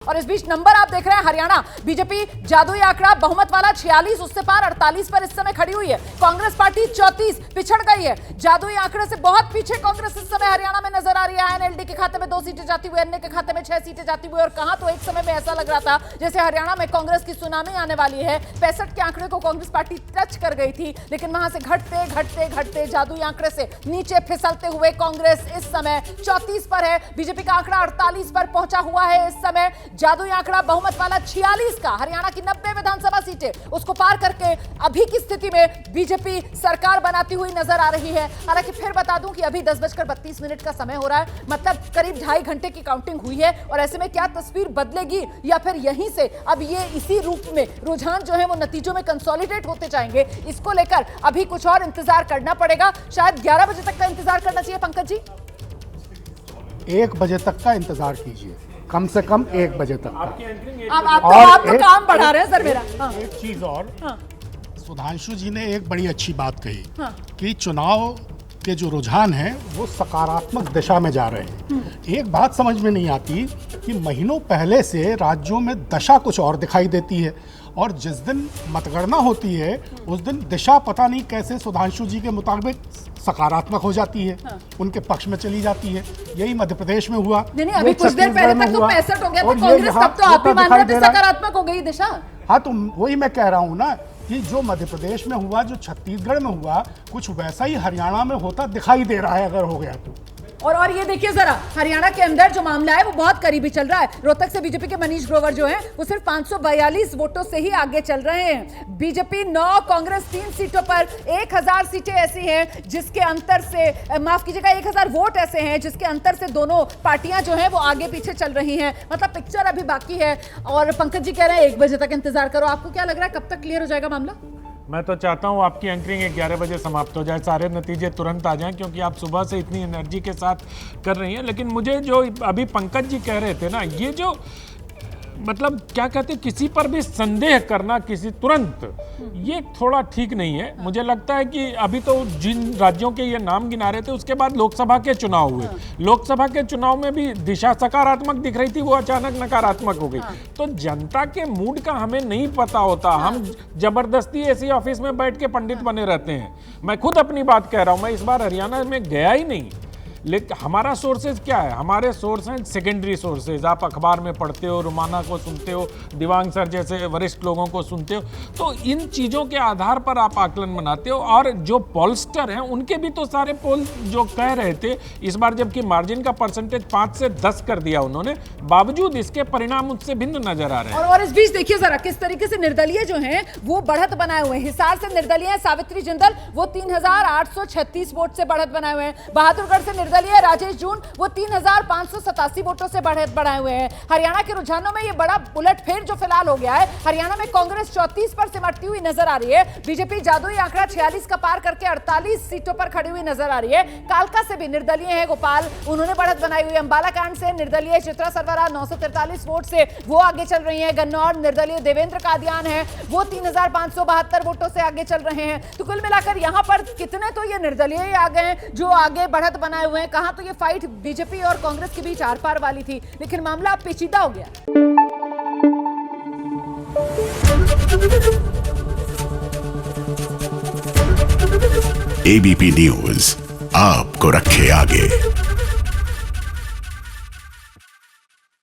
और इस बीच नंबर आप देख रहे हैं हरियाणा बीजेपी जादुई आंकड़ा बहुमत वाला 46, उससे पार 48 पर इस समय खड़ी हुई है। कांग्रेस पार्टी 34 पिछड़ गई है। जादुई आंकड़े से बहुत पीछे कांग्रेस इस समय हरियाणा में नजर आ रही है। एनएलडी के खाते में 2 सीटें जाती हुई, अन्य के खाते में 6 सीटें जाती हुई। और कहां तो एक समय में ऐसा लग रहा था जैसे हरियाणा में कांग्रेस की सुनामी आने वाली है। 65 के आंकड़े को कांग्रेस पार्टी टच कर गई थी, लेकिन वहां से घटते घटते घटते जादुई आंकड़े से नीचे फिसलते हुए कांग्रेस इस समय 34 पर है। बीजेपी का आंकड़ा 48 पर पहुंचा हुआ है। इस समय जादुई आंकड़ा बहुमत वाला 46 का, हरियाणा की 90 विधानसभा सीटें उसको पार करके अभी की स्थिति में बीजेपी सरकार बनाती हुई नजर आ रही है। हालांकि फिर बता दूं कि अभी 10:32 का समय हो रहा है, मतलब करीब 2.5 घंटे की काउंटिंग हुई है। और ऐसे में क्या तस्वीर बदलेगी या फिर यहीं से अब ये इसी रूप में रुझान जो है वो नतीजों में कंसोलिडेट होते जाएंगे, इसको लेकर अभी कुछ और इंतजार करना पड़ेगा। शायद 11 बजे तक का इंतजार करना चाहिए। पंकज जी, 1 बजे तक का इंतजार कीजिए, कम से कम 1 बजे तक का। अब आप तो काम बढ़ा रहे हैं सर मेरा। हाँ। एक चीज और, हाँ। सुधांशु जी ने एक बड़ी अच्छी बात कही। हाँ। कि चुनाव के जो रुझान हैं वो सकारात्मक दिशा में जा रहे हैं। एक बात समझ में नहीं आती कि महीनों पहले से राज्यों में दशा कुछ और दिखाई देती है, और जिस दिन मतगणना होती है उस दिन दिशा पता नहीं कैसे सुधांशु जी के मुताबिक सकारात्मक हो जाती है। हाँ। उनके पक्ष में चली जाती है। यही मध्य प्रदेश में हुआ। नहीं, अभी कुछ देर पहले तक तो 65 हो गया था कांग्रेस, तब तो आप ही मान रहे थे सकारात्मक हो गई दिशा। हाँ, तो वही मैं कह रहा हूँ ना कि जो मध्य प्रदेश में हुआ, जो छत्तीसगढ़ में हुआ, कुछ वैसा ही हरियाणा में होता दिखाई दे रहा है अगर हो गया तो। और ये देखिए जरा, हरियाणा के अंदर जो मामला है वो बहुत करीबी चल रहा है। रोहतक से बीजेपी के मनीष ग्रोवर जो हैं वो सिर्फ 542 वोटों से ही आगे चल रहे हैं। बीजेपी 9, कांग्रेस 3 सीटों पर। 1000 सीटें ऐसी हैं जिसके अंतर से, माफ कीजिएगा, 1000 वोट ऐसे हैं जिसके अंतर से दोनों पार्टियां जो हैं वो आगे पीछे चल रही हैं। मतलब पिक्चर अभी बाकी है। और पंकज जी कह रहे हैं 1 बजे तक इंतजार करो। आपको क्या लग रहा है, कब तक क्लियर हो जाएगा मामला? मैं तो चाहता हूं आपकी एंकरिंग 11 बजे समाप्त हो जाए, सारे नतीजे तुरंत आ जाएं, क्योंकि आप सुबह से इतनी एनर्जी के साथ कर रही हैं। लेकिन मुझे जो अभी पंकज जी कह रहे थे ना, ये जो मतलब क्या कहते हैं, किसी पर भी संदेह करना किसी तुरंत, ये थोड़ा ठीक नहीं है। मुझे लगता है कि अभी तो जिन राज्यों के ये नाम गिना रहे थे, उसके बाद लोकसभा के चुनाव हुए। लोकसभा के चुनाव में भी दिशा सकारात्मक दिख रही थी, वो अचानक नकारात्मक हो गई। तो जनता के मूड का हमें नहीं पता होता। हम जबरदस्ती ऐसी ऑफिस में बैठ के पंडित बने रहते हैं। मैं खुद अपनी बात कह रहा हूं, मैं इस बार हरियाणा में गया ही नहीं। लेकिन हमारा सोर्सेज क्या है? हमारे सोर्स हैं सेकेंडरी सोर्सेज। आप अखबार में पढ़ते हो, रुमाना को सुनते हो, दिवांग सर जैसे वरिष्ठ लोगों को सुनते हो, तो इन चीज़ों के आधार पर आप आकलन बनाते हो। और जो पोलस्टर हैं उनके भी तो सारे पोल जो कह रहे थे इस बार, जबकि मार्जिन का परसेंटेज 5 से 10 कर दिया उन्होंने, बावजूद इसके परिणाम उससे भिन्न नजर आ रहे हैं। और इस बीच देखिए जरा किस तरीके से निर्दलीय जो हैं वो बढ़त बनाए हुए हैं। हिसार से निर्दलीय सावित्री जिंदल, वो 3836 वोट से बढ़त बनाए हुए हैं। बहादुरगढ़ से निर्दलीय राजेश जून, वो 3587 वोटों से बढ़त बढ़ाए हुए हैं। हरियाणा के रुझानों में ये बड़ा उलटफेर जो फिलहाल हो गया है। हरियाणा में कांग्रेस 34 पर सिमटती हुई नजर आ रही है। बीजेपी जादुई आंकड़ा 46 का पार करके 48 सीटों पर खड़ी हुई नजर आ रही है। कालका से भी निर्दलीय है गोपाल, उन्होंने बढ़त बनाई हुई है। अंबाला कांड से निर्दलीय चित्रा सरवरा 943 वोट से वो आगे चल रही है। गन्नौर निर्दलीय देवेंद्र कादियान है, वो 3572 वोटों से आगे चल रहे हैं। तो कुल मिलाकर यहां पर कितने तो ये निर्दलीय आ गए जो आगे बढ़त बनाए हुए हैं। कहां तो ये फाइट बीजेपी और कांग्रेस के बीच आर पार वाली थी, लेकिन मामला अब पेचीदा हो गया। एबीपी न्यूज आपको रखे आगे।